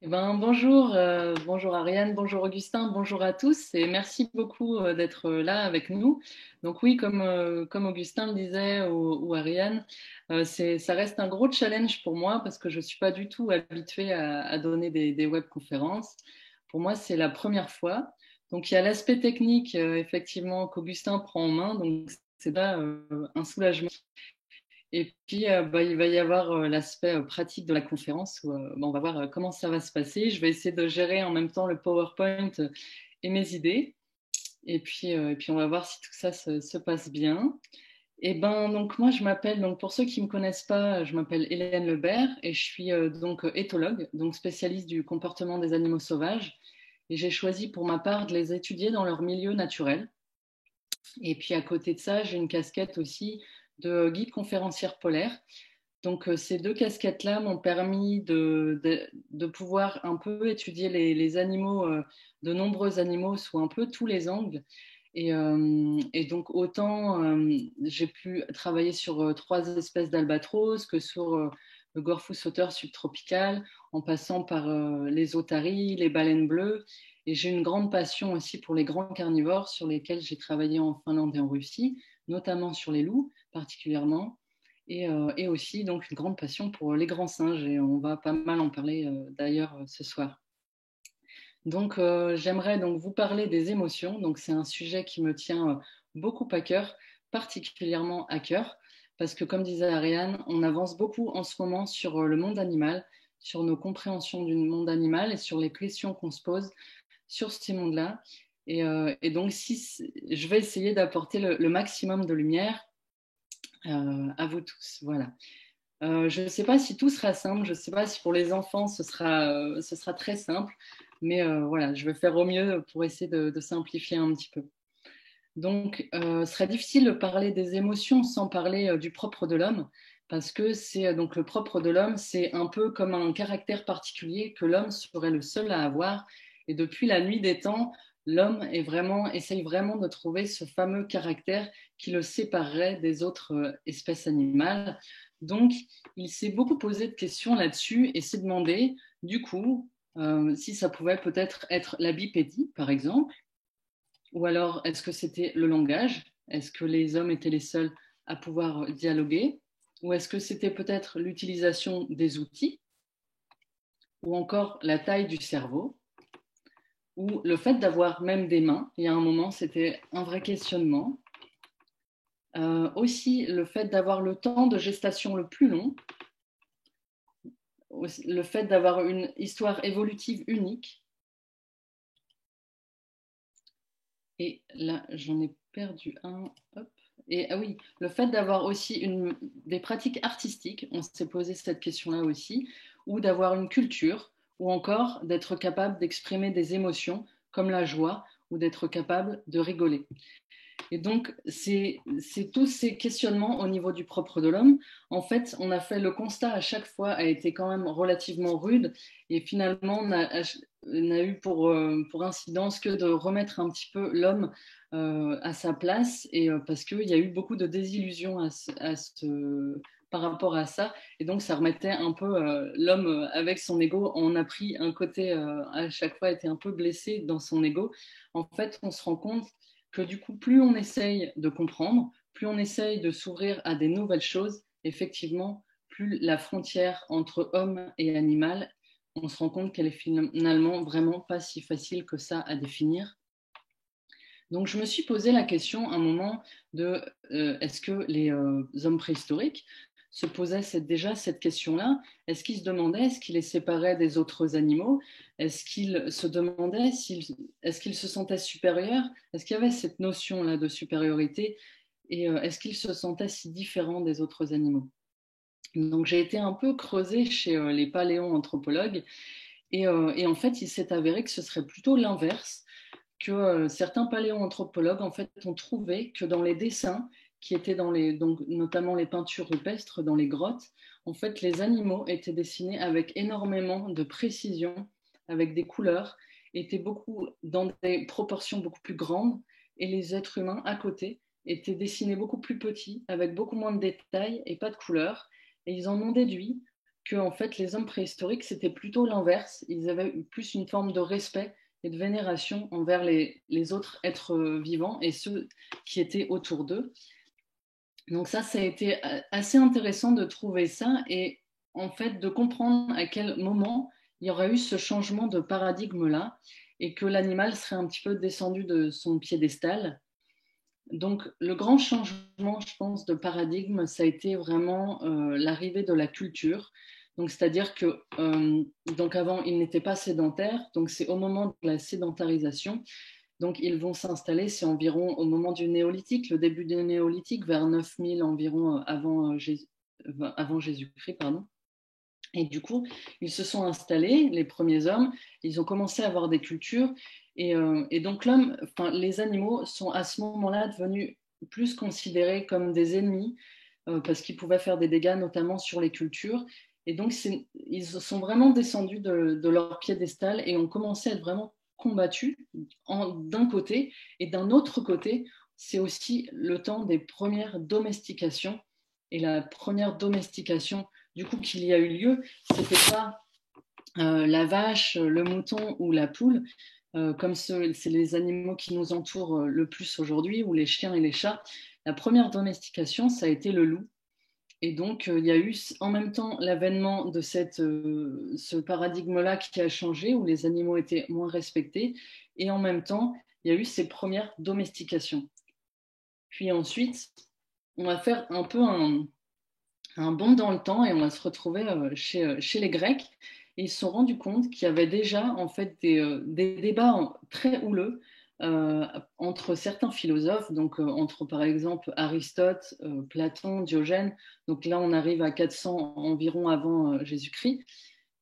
Bonjour, bonjour Ariane, bonjour Augustin, bonjour à tous et merci beaucoup d'être là avec nous. Donc oui, comme Augustin le disait ou Ariane, ça reste un gros challenge pour moi parce que je ne suis pas du tout habituée à donner des webconférences. Pour moi, c'est la première fois. Donc il y a l'aspect technique effectivement qu'Augustin prend en main, donc c'est là un soulagement. Et puis, il va y avoir l'aspect pratique de la conférence où on va voir comment ça va se passer. Je vais essayer de gérer en même temps le PowerPoint et mes idées. Et puis, on va voir si tout ça se passe bien. Et ben, donc moi, je m'appelle, donc pour ceux qui ne me connaissent pas, je m'appelle Hélène Lebert et je suis donc éthologue, donc spécialiste du comportement des animaux sauvages. Et j'ai choisi pour ma part de les étudier dans leur milieu naturel. Et puis à côté de ça, j'ai une casquette aussi de guide conférencière polaire. Donc ces deux casquettes-là m'ont permis de pouvoir un peu étudier les animaux, de nombreux animaux sous un peu tous les angles. Et donc autant j'ai pu travailler sur trois espèces d'albatros que sur le gorfou sauteur subtropical, en passant par les otaries, les baleines bleues. Et j'ai une grande passion aussi pour les grands carnivores sur lesquels j'ai travaillé en Finlande et en Russie, notamment sur les loups particulièrement. Et aussi donc une grande passion pour les grands singes et on va pas mal en parler d'ailleurs ce soir. Donc j'aimerais donc vous parler des émotions. Donc c'est un sujet qui me tient beaucoup à cœur, particulièrement à cœur, parce que comme disait Ariane, on avance beaucoup en ce moment sur le monde animal, sur nos compréhensions du monde animal et sur les questions qu'on se pose sur ces mondes-là. Et donc je vais essayer d'apporter le maximum de lumière à vous tous. Voilà. Je ne sais pas si tout sera simple, je ne sais pas si pour les enfants ce sera très simple, mais voilà, je vais faire au mieux pour essayer de simplifier un petit peu. Donc, ce serait difficile de parler des émotions sans parler du propre de l'homme, parce que c'est donc le propre de l'homme, c'est un peu comme un caractère particulier que l'homme serait le seul à avoir. Et depuis la nuit des temps, l'homme essaye vraiment de trouver ce fameux caractère qui le séparerait des autres espèces animales. Donc, il s'est beaucoup posé de questions là-dessus et s'est demandé, du coup, si ça pouvait peut-être être la bipédie, par exemple. Ou alors, est-ce que c'était le langage? Est-ce que les hommes étaient les seuls à pouvoir dialoguer? Ou est-ce que c'était peut-être l'utilisation des outils? Ou encore la taille du cerveau? Ou le fait d'avoir même des mains? Il y a un moment, c'était un vrai questionnement. Aussi, le fait d'avoir le temps de gestation le plus long. Le fait d'avoir une histoire évolutive unique. Et là, j'en ai perdu un. Hop. Et ah oui, le fait d'avoir aussi des pratiques artistiques, on s'est posé cette question-là aussi, ou d'avoir une culture, ou encore d'être capable d'exprimer des émotions comme la joie, ou d'être capable de rigoler. Et donc, c'est tous ces questionnements au niveau du propre de l'homme. En fait, on a fait le constat à chaque fois a été quand même relativement rude et finalement, on a eu pour incidence que de remettre un petit peu l'homme à sa place et parce qu'il y a eu beaucoup de désillusions par rapport à ça. Et donc, ça remettait un peu l'homme avec son ego. On a pris un côté, à chaque fois, était un peu blessé dans son ego. En fait, on se rend compte que du coup, plus on essaye de comprendre, plus on essaye de s'ouvrir à des nouvelles choses, effectivement, plus la frontière entre homme et animal, on se rend compte qu'elle est finalement vraiment pas si facile que ça à définir. Donc je me suis posé la question à un moment de est-ce que les hommes préhistoriques se posaient déjà cette question-là? Est-ce qu'ils se demandaient, est-ce qu'ils les séparaient des autres animaux? Est-ce qu'ils se demandaient, est-ce qu'ils se sentaient supérieurs? Est-ce qu'il y avait cette notion-là de supériorité? Et est-ce qu'ils se sentaient si différents des autres animaux? Donc j'ai été un peu creusée chez les paléoanthropologues et en fait il s'est avéré que ce serait plutôt l'inverse que certains paléoanthropologues en fait ont trouvé que dans les dessins qui étaient donc notamment les peintures rupestres dans les grottes, en fait les animaux étaient dessinés avec énormément de précision, avec des couleurs, étaient beaucoup dans des proportions beaucoup plus grandes et les êtres humains à côté étaient dessinés beaucoup plus petits, avec beaucoup moins de détails et pas de couleurs. Et ils en ont déduit que en fait, les hommes préhistoriques, c'était plutôt l'inverse. Ils avaient plus une forme de respect et de vénération envers les autres êtres vivants et ceux qui étaient autour d'eux. Donc ça a été assez intéressant de trouver ça et en fait de comprendre à quel moment il y aurait eu ce changement de paradigme-là et que l'animal serait un petit peu descendu de son piédestal. Donc le grand changement, je pense, de paradigme, ça a été vraiment l'arrivée de la culture. Donc c'est-à-dire que donc avant, ils n'étaient pas sédentaires, donc c'est au moment de la sédentarisation donc, ils vont s'installer, c'est environ au moment du néolithique, le début du néolithique, vers 9000 environ avant Jésus-Christ. Pardon. Et du coup, ils se sont installés, les premiers hommes, ils ont commencé à avoir des cultures. Et donc, les animaux sont à ce moment-là devenus plus considérés comme des ennemis parce qu'ils pouvaient faire des dégâts, notamment sur les cultures. Et donc, ils sont vraiment descendus de leur piédestal et ont commencé à être vraiment combattus d'un côté. Et d'un autre côté, c'est aussi le temps des premières domestications. Et la première domestication, du coup, qu'il y a eu lieu, c'était pas la vache, le mouton ou la poule, comme c'est les animaux qui nous entourent le plus aujourd'hui, ou les chiens et les chats. La première domestication, ça a été le loup. Et donc, il y a eu en même temps l'avènement de ce paradigme-là qui a changé, où les animaux étaient moins respectés, et en même temps, il y a eu ces premières domestications. Puis ensuite, on va faire un peu un bond dans le temps et on va se retrouver chez les Grecs. Et ils se sont rendus compte qu'il y avait déjà en fait des débats très houleux entre certains philosophes, donc entre par exemple Aristote, Platon, Diogène. Donc là, on arrive à 400 environ avant Jésus-Christ.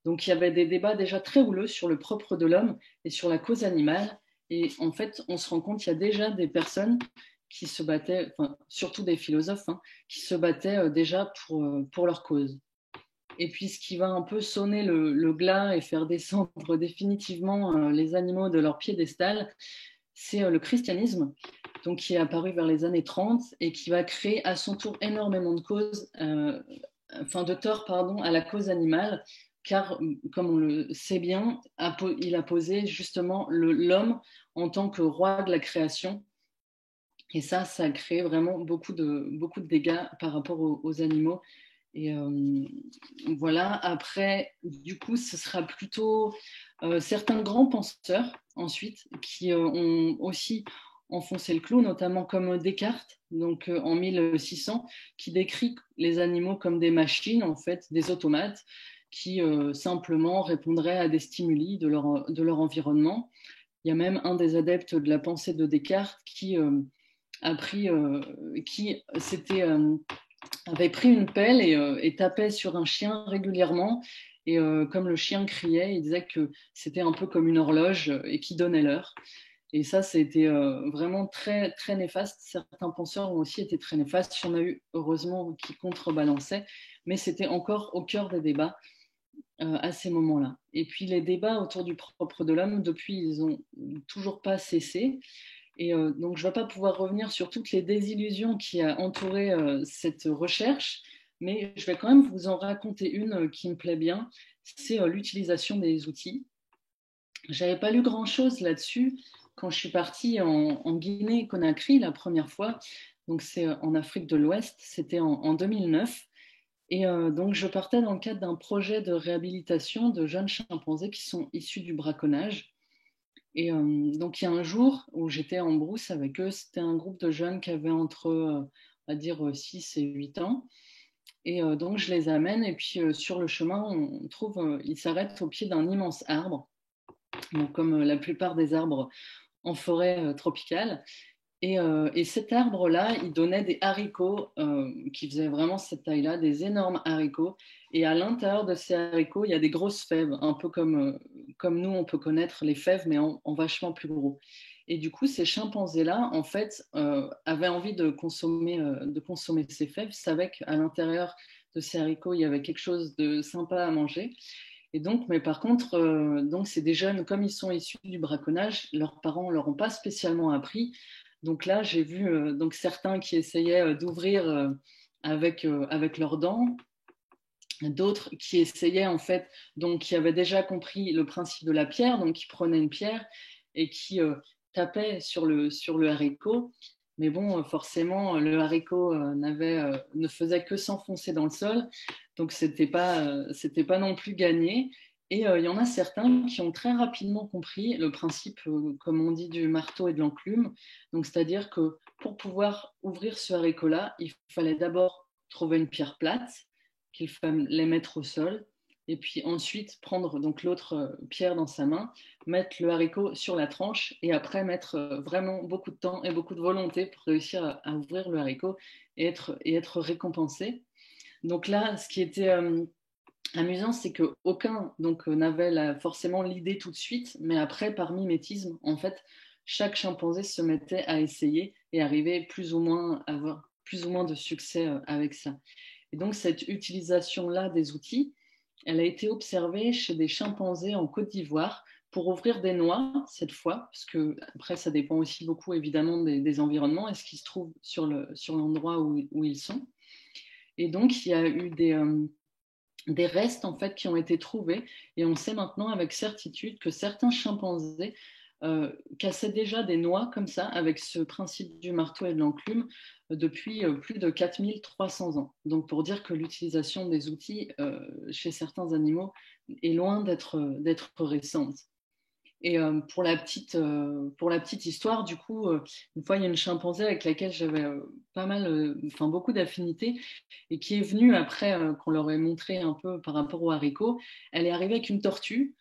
Donc il y avait des débats déjà très houleux sur le propre de l'homme et sur la cause animale. Et en fait, on se rend compte qu'il y a déjà des personnes qui se battaient, enfin, surtout des philosophes, hein, qui se battaient déjà pour leur cause. Et puis ce qui va un peu sonner le glas et faire descendre définitivement les animaux de leur piédestal, c'est le christianisme, donc qui est apparu vers les années 30 et qui va créer à son tour énormément de causes, de tort pardon, à la cause animale, car comme on le sait bien, il a posé justement l'homme en tant que roi de la création. Et ça a créé vraiment beaucoup de dégâts par rapport aux animaux. Et voilà, après, du coup, ce sera plutôt certains grands penseurs ensuite qui ont aussi enfoncé le clou, notamment comme Descartes, donc en 1600, qui décrit les animaux comme des machines, en fait, des automates, qui simplement répondraient à des stimuli de leur environnement. Il y a même un des adeptes de la pensée de Descartes qui avait pris une pelle et tapait sur un chien régulièrement. Et comme le chien criait, il disait que c'était un peu comme une horloge et qui donnait l'heure. Et ça, c'était vraiment très, très néfaste. Certains penseurs ont aussi été très néfastes. Il y en a eu, heureusement, qui contrebalançaient. Mais c'était encore au cœur des débats à ces moments-là. Et puis, les débats autour du propre de l'homme, depuis, ils n'ont toujours pas cessé. Et donc, je ne vais pas pouvoir revenir sur toutes les désillusions qui a entouré cette recherche, mais je vais quand même vous en raconter une qui me plaît bien, c'est l'utilisation des outils. Je n'avais pas lu grand-chose là-dessus quand je suis partie en Guinée-Conakry la première fois, donc c'est en Afrique de l'Ouest, c'était en 2009. Et donc, je partais dans le cadre d'un projet de réhabilitation de jeunes chimpanzés qui sont issus du braconnage. Et donc, il y a un jour où j'étais en brousse avec eux, c'était un groupe de jeunes qui avaient entre, on va dire, 6 et 8 ans. Et donc, je les amène et puis sur le chemin, on trouve, ils s'arrêtent au pied d'un immense arbre, donc, comme la plupart des arbres en forêt tropicale. Et cet arbre-là, il donnait des haricots qui faisaient vraiment cette taille-là, des énormes haricots. Et à l'intérieur de ces haricots, il y a des grosses fèves, un peu comme nous, on peut connaître les fèves, mais en vachement plus gros. Et du coup, ces chimpanzés-là, en fait, avaient envie de consommer ces fèves, savaient qu'à l'intérieur de ces haricots, il y avait quelque chose de sympa à manger. Et donc, mais par contre, donc c'est des jeunes, comme ils sont issus du braconnage, leurs parents ne leur ont pas spécialement appris. Donc là, j'ai vu donc certains qui essayaient d'ouvrir avec leurs dents. d'autres qui essayaient en fait, donc qui avaient déjà compris le principe de la pierre, donc qui prenaient une pierre et qui tapaient sur le haricot. Mais bon, forcément, le haricot ne faisait que s'enfoncer dans le sol, donc c'était pas non plus gagné. Et il y en a certains qui ont très rapidement compris le principe, comme on dit, du marteau et de l'enclume. Donc, c'est-à-dire que pour pouvoir ouvrir ce haricot-là, il fallait d'abord trouver une pierre plate qu'il fallait mettre au sol, et puis ensuite prendre donc l'autre pierre dans sa main, mettre le haricot sur la tranche, et après mettre vraiment beaucoup de temps et beaucoup de volonté pour réussir à ouvrir le haricot et être récompensé. Donc là, ce qui était amusant, c'est qu'aucun n'avait forcément l'idée tout de suite, mais après, par mimétisme, en fait, chaque chimpanzé se mettait à essayer et arrivait plus ou moins à avoir plus ou moins de succès avec ça. Et donc, cette utilisation-là des outils, elle a été observée chez des chimpanzés en Côte d'Ivoire pour ouvrir des noix, cette fois, parce que après, ça dépend aussi beaucoup, évidemment, des environnements et ce qui se trouve sur l'endroit où ils sont. Et donc, il y a eu des restes en fait qui ont été trouvés et on sait maintenant avec certitude que certains chimpanzés cassaient déjà des noix comme ça avec ce principe du marteau et de l'enclume depuis plus de 4300 ans. Donc pour dire que l'utilisation des outils chez certains animaux est loin d'être récente. Et pour la petite histoire, du coup, une fois, il y a une chimpanzé avec laquelle j'avais beaucoup d'affinités et qui est venue après qu'on leur ait montré un peu par rapport au haricot. Elle est arrivée avec une tortue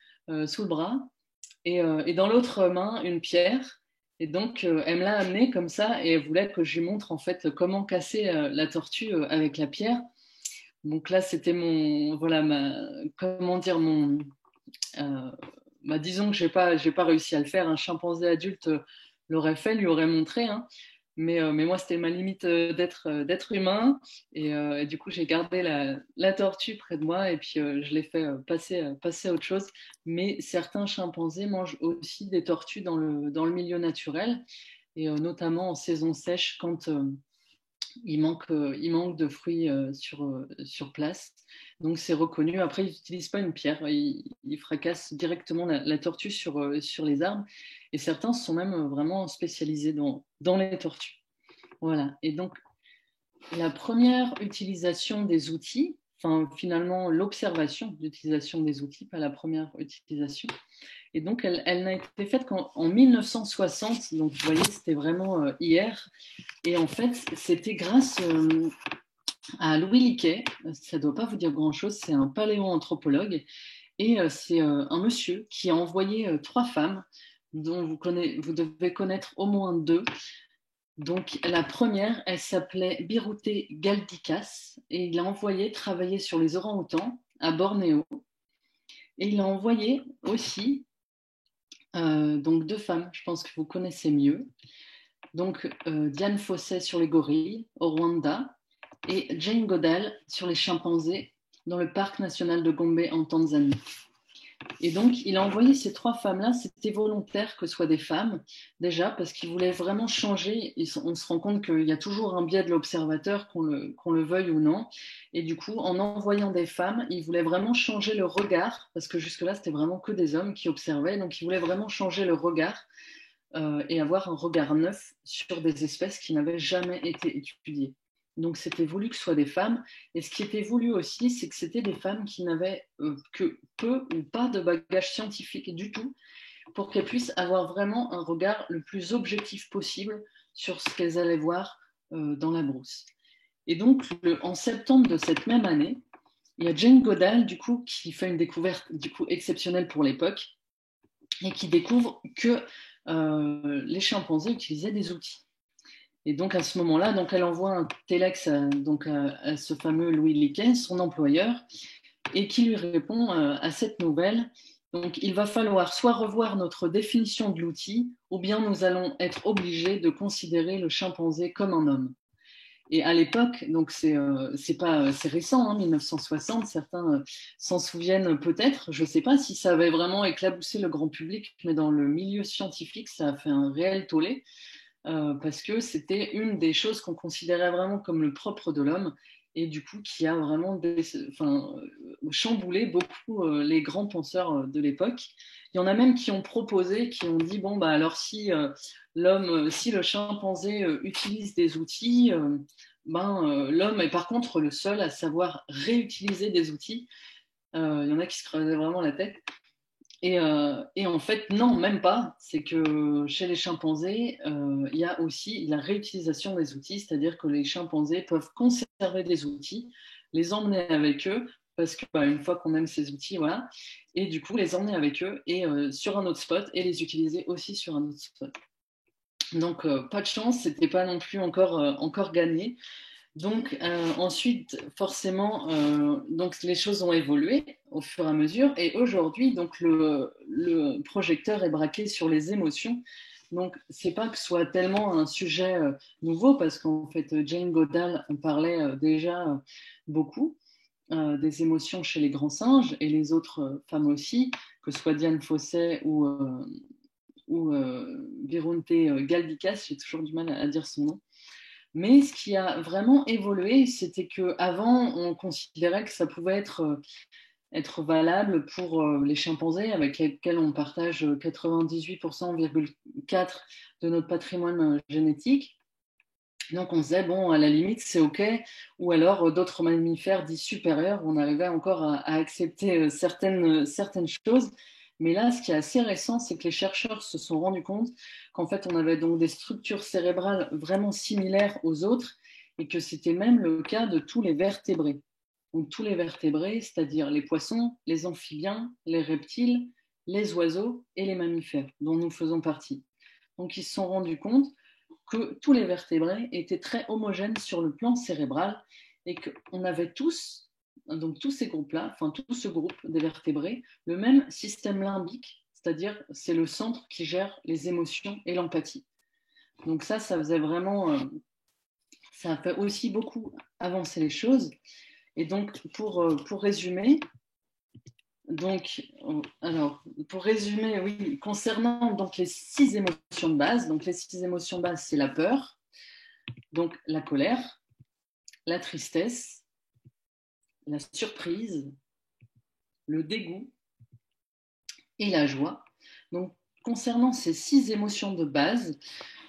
sous le bras et dans l'autre main, une pierre. Et donc, elle me l'a amenée comme ça et elle voulait que je lui montre en fait comment casser la tortue avec la pierre. Donc là, c'était comment dire, euh, disons que j'ai pas réussi à le faire. Un chimpanzé adulte l'aurait fait, lui aurait montré, hein. Mais moi, c'était ma limite d'être humain. Et du coup, j'ai gardé la tortue près de moi et puis je l'ai fait passer à autre chose. Mais certains chimpanzés mangent aussi des tortues dans le milieu naturel et notamment en saison sèche quand il manque de fruits sur place. Donc c'est reconnu. Après, ils n'utilisent pas une pierre. Ils fracassent directement la tortue sur les arbres. Et certains sont même vraiment spécialisés dans les tortues. Voilà. Et donc, la première utilisation des outils, enfin finalement l'observation d'utilisation des outils, pas la première utilisation, et donc, elle n'a été faite qu'en 1960. Donc, vous voyez, c'était vraiment hier. Et en fait, c'était grâce à Louis Leakey. Ça ne doit pas vous dire grand-chose. C'est un paléoanthropologue. Et c'est un monsieur qui a envoyé trois femmes dont vous devez connaître au moins deux. Donc, la première, elle s'appelait Birute Galdikas et il l'a envoyé travailler sur les orang-outans à Bornéo. Et il a envoyé aussi donc deux femmes, je pense que vous connaissez mieux. Donc, Diane Fossey sur les gorilles au Rwanda et Jane Goodall sur les chimpanzés dans le parc national de Gombe en Tanzanie. Et donc, il a envoyé ces trois femmes-là, c'était volontaire que ce soit des femmes, déjà, parce qu'il voulait vraiment changer. On se rend compte qu'il y a toujours un biais de l'observateur, qu'on le veuille ou non. Et du coup, en envoyant des femmes, il voulait vraiment changer le regard, parce que jusque-là, c'était vraiment que des hommes qui observaient. Donc, il voulait vraiment changer le regard et avoir un regard neuf sur des espèces qui n'avaient jamais été étudiées. Donc c'était voulu que ce soit des femmes. Et ce qui était voulu aussi, c'est que c'était des femmes qui n'avaient que peu ou pas de bagage scientifique du tout, pour qu'elles puissent avoir vraiment un regard le plus objectif possible sur ce qu'elles allaient voir dans la brousse. Et donc, en septembre de cette même année, il y a Jane Goodall, du coup, qui fait une découverte du coup, exceptionnelle pour l'époque et qui découvre que les chimpanzés utilisaient des outils. Et donc à ce moment-là, donc elle envoie un téléx à ce fameux Louis Leakey, son employeur, et qui lui répond à cette nouvelle. Donc il va falloir soit revoir notre définition de l'outil, ou bien nous allons être obligés de considérer le chimpanzé comme un homme. Et à l'époque, donc c'est récent, hein, 1960, certains s'en souviennent peut-être. Je ne sais pas si ça avait vraiment éclaboussé le grand public, mais dans le milieu scientifique, ça a fait un réel tollé parce que c'était une des choses qu'on considérait vraiment comme le propre de l'homme. et du coup qui a vraiment chamboulé beaucoup les grands penseurs de l'époque. Il y en a même qui ont proposé, qui ont dit bon bah alors si si le chimpanzé utilise des outils, l'homme est par contre le seul à savoir réutiliser des outils. Il y en a qui se creusaient vraiment la tête. Et en fait, non, même pas. C'est que chez les chimpanzés, il y a aussi la réutilisation des outils, c'est-à-dire que les chimpanzés peuvent conserver des outils, les emmener avec eux, parce que une fois qu'on aime ces outils, voilà, et du coup les emmener avec eux et sur un autre spot et les utiliser aussi sur un autre spot. Donc pas de chance, c'était pas non plus encore gagné. Donc ensuite, forcément, donc les choses ont évolué au fur et à mesure. Et aujourd'hui, donc le projecteur est braqué sur les émotions. Donc c'est pas que ce soit tellement un sujet nouveau, parce qu'en fait Jane Goodall en parlait déjà beaucoup des émotions chez les grands singes et les autres femmes aussi, que ce soit Diane Fossey ou Virunte Galdikas, j'ai toujours du mal à dire son nom. Mais ce qui a vraiment évolué, c'était qu'avant, on considérait que ça pouvait être valable pour les chimpanzés, avec lesquels on partage 98,4% de notre patrimoine génétique. Donc on se disait, bon, à la limite, c'est OK. Ou alors d'autres mammifères dits supérieurs, on arrivait encore à accepter certaines choses. Mais là, ce qui est assez récent, c'est que les chercheurs se sont rendus compte qu'en fait, on avait donc des structures cérébrales vraiment similaires aux autres et que c'était même le cas de tous les vertébrés. Donc tous les vertébrés, c'est-à-dire les poissons, les amphibiens, les reptiles, les oiseaux et les mammifères, dont nous faisons partie. Donc ils se sont rendus compte que tous les vertébrés étaient très homogènes sur le plan cérébral et qu'on avait tous, donc tous ces groupes-là, enfin tout ce groupe des vertébrés, le même système limbique, c'est-à-dire c'est le centre qui gère les émotions et l'empathie. Donc ça faisait vraiment, ça a fait aussi beaucoup avancer les choses. Et donc pour résumer, pour résumer, oui, concernant donc les 6 émotions de base, donc les 6 émotions de base, c'est la peur, donc la colère, la tristesse, la surprise, le dégoût et la joie. Donc, concernant ces 6 émotions de base,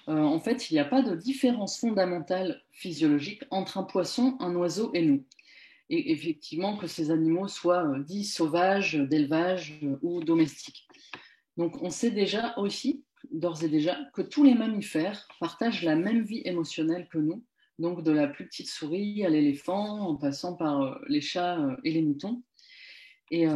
en fait, il n'y a pas de différence fondamentale physiologique entre un poisson, un oiseau et nous. Et effectivement, que ces animaux soient dits sauvages, d'élevage ou domestiques. Donc, on sait déjà aussi, d'ores et déjà, que tous les mammifères partagent la même vie émotionnelle que nous, donc de la plus petite souris à l'éléphant, en passant par les chats et les moutons. Et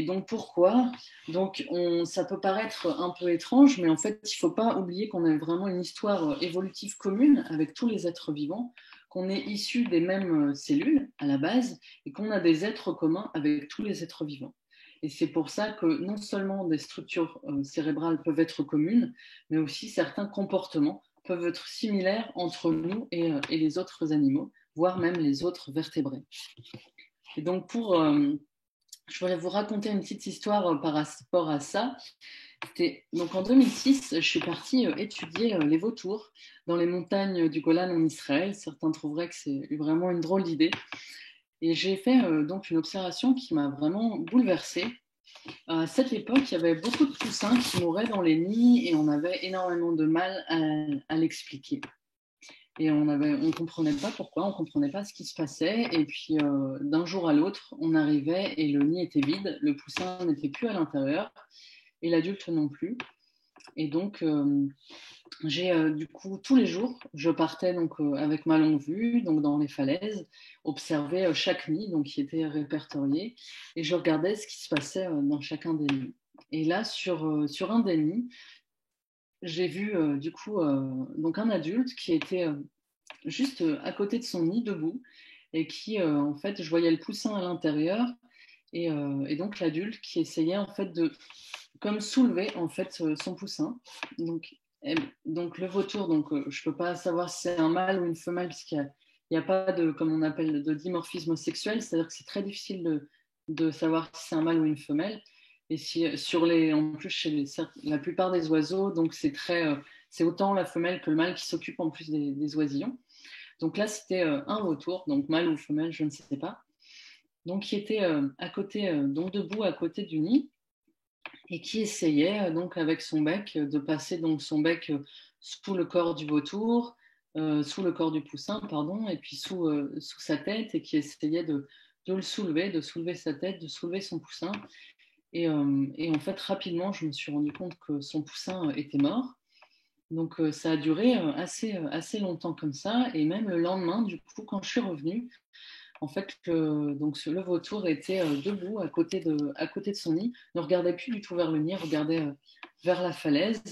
donc pourquoi? Donc ça peut paraître un peu étrange, mais en fait, il ne faut pas oublier qu'on a vraiment une histoire évolutive commune avec tous les êtres vivants, qu'on est issus des mêmes cellules à la base et qu'on a des êtres communs avec tous les êtres vivants. Et c'est pour ça que non seulement des structures cérébrales peuvent être communes, mais aussi certains comportements peuvent être similaires entre nous et les autres animaux, voire même les autres vertébrés. Et donc je voulais vous raconter une petite histoire par rapport à ça. Donc en 2006, je suis partie étudier les vautours dans les montagnes du Golan en Israël. Certains trouveraient que c'est vraiment une drôle d'idée. Et j'ai fait donc une observation qui m'a vraiment bouleversée. À cette époque, il y avait beaucoup de poussins qui mouraient dans les nids et on avait énormément de mal à l'expliquer. Et on ne comprenait pas pourquoi, on ne comprenait pas ce qui se passait. Et puis, d'un jour à l'autre, on arrivait et le nid était vide, le poussin n'était plus à l'intérieur et l'adulte non plus. Et donc, du coup, tous les jours, je partais donc, avec ma longue vue, donc dans les falaises, observer chaque nid donc, qui était répertorié et je regardais ce qui se passait dans chacun des nids. Et là, sur un des nids, j'ai vu du coup donc un adulte qui était juste à côté de son nid debout et qui en fait je voyais le poussin à l'intérieur et donc l'adulte qui essayait en fait de comme soulever en fait son poussin. Donc le vautour, donc je peux pas savoir si c'est un mâle ou une femelle puisqu'il n'y a pas de, comme on appelle, de dimorphisme sexuel, c'est-à-dire que c'est très difficile de savoir si c'est un mâle ou une femelle. Et si, en plus, chez la plupart des oiseaux, donc c'est autant la femelle que le mâle qui s'occupe en plus des oisillons. Donc là, c'était un vautour, donc mâle ou femelle, je ne sais pas, donc qui était à côté, donc debout à côté du nid et qui essayait donc avec son bec de passer donc son bec sous le corps du vautour, sous le corps du poussin, pardon, et puis sous sa tête, et qui essayait de le soulever, de soulever sa tête, de soulever son poussin. Et en fait, rapidement, je me suis rendu compte que son poussin était mort. Donc ça a duré assez longtemps comme ça. Et même le lendemain, du coup, quand je suis revenue, en fait, le vautour était debout à côté de son nid, ne regardait plus du tout vers le nid, regardait vers la falaise.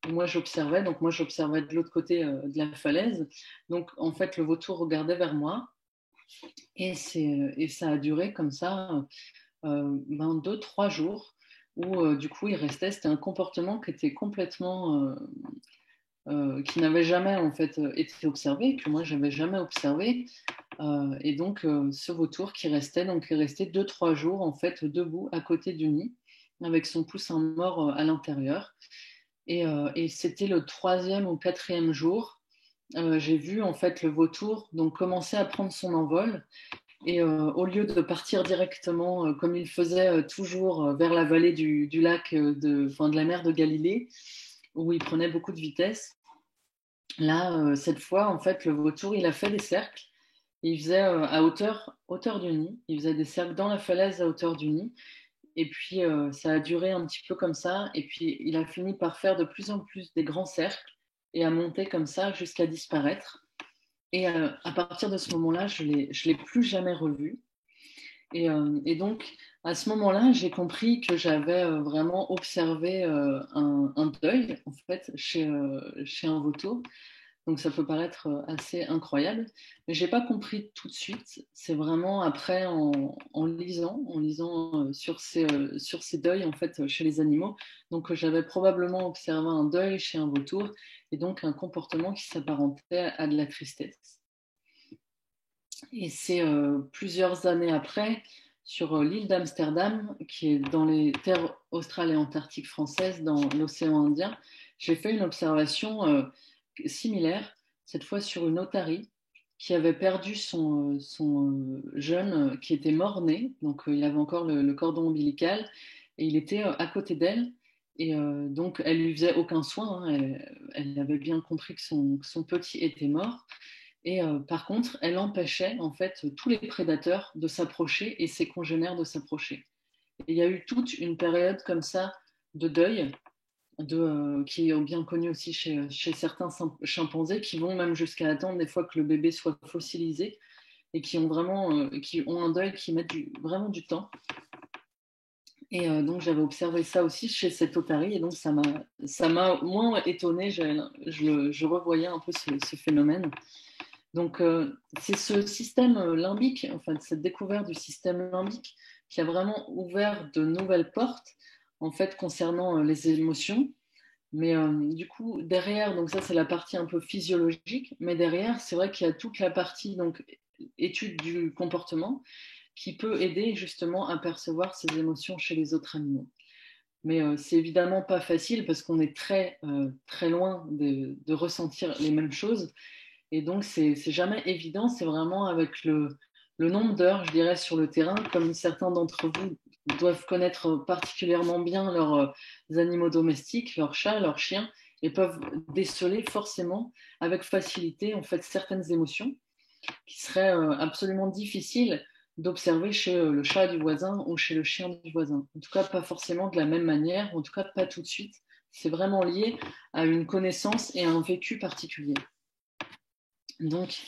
Moi, j'observais, de l'autre côté de la falaise. Donc, en fait, le vautour regardait vers moi. Et ça a duré comme ça 2, 3 jours où du coup il restait. C'était un comportement qui était complètement qui n'avait jamais en fait été observé, que moi j'avais jamais observé. Et donc ce vautour qui restait, donc il restait 2, 3 jours en fait debout à côté du nid avec son poussin mort à l'intérieur. Et c'était le 3e ou 4e jour. J'ai vu en fait le vautour donc commencer à prendre son envol. Et au lieu de partir directement, comme il faisait toujours, vers la vallée du lac, de la mer de Galilée, où il prenait beaucoup de vitesse, là, cette fois, en fait, le vautour, il a fait des cercles. Il faisait à hauteur du nid. Il faisait des cercles dans la falaise à hauteur du nid. Et puis, ça a duré un petit peu comme ça. Et puis, il a fini par faire de plus en plus des grands cercles et à monter comme ça jusqu'à disparaître. Et à partir de ce moment-là, je ne l'ai plus jamais revu. Et donc, à ce moment-là, j'ai compris que j'avais vraiment observé un deuil, en fait, chez un vautour. Donc, ça peut paraître assez incroyable, mais je n'ai pas compris tout de suite. C'est vraiment après, en lisant sur ces deuils, en fait, chez les animaux. Donc, j'avais probablement observé un deuil chez un vautour, et donc un comportement qui s'apparentait à de la tristesse. Et c'est plusieurs années après, sur l'île d'Amsterdam, qui est dans les terres australes et antarctiques françaises, dans l'océan Indien, j'ai fait une observation similaire, cette fois sur une otarie qui avait perdu son jeune qui était mort-né, donc il avait encore le cordon ombilical, et il était à côté d'elle. Et donc, elle lui faisait aucun soin, hein, elle avait bien compris que son petit était mort. Et par contre, elle empêchait en fait tous les prédateurs de s'approcher et ses congénères de s'approcher. Et il y a eu toute une période comme ça de deuil, qui est bien connue aussi chez certains chimpanzés, qui vont même jusqu'à attendre des fois que le bébé soit fossilisé et qui ont un deuil qui met vraiment du temps. Et donc j'avais observé ça aussi chez cette otarie, et donc ça m'a moins étonnée. Je revoyais un peu ce phénomène. Donc, c'est ce système limbique, enfin, cette découverte du système limbique qui a vraiment ouvert de nouvelles portes, en fait, concernant les émotions. Mais du coup, derrière, donc ça, c'est la partie un peu physiologique, mais derrière, c'est vrai qu'il y a toute la partie, donc, étude du comportement qui peut aider justement à percevoir ces émotions chez les autres animaux. Mais c'est évidemment pas facile parce qu'on est très loin de ressentir les mêmes choses. Et donc, c'est jamais évident. C'est vraiment avec le nombre d'heures, je dirais, sur le terrain, comme certains d'entre vous doivent connaître particulièrement bien leurs animaux domestiques, leurs chats, leurs chiens, et peuvent déceler forcément avec facilité en fait certaines émotions qui seraient absolument difficiles d'observer chez le chat du voisin ou chez le chien du voisin. En tout cas, pas forcément de la même manière, en tout cas pas tout de suite. C'est vraiment lié à une connaissance et à un vécu particulier. Donc,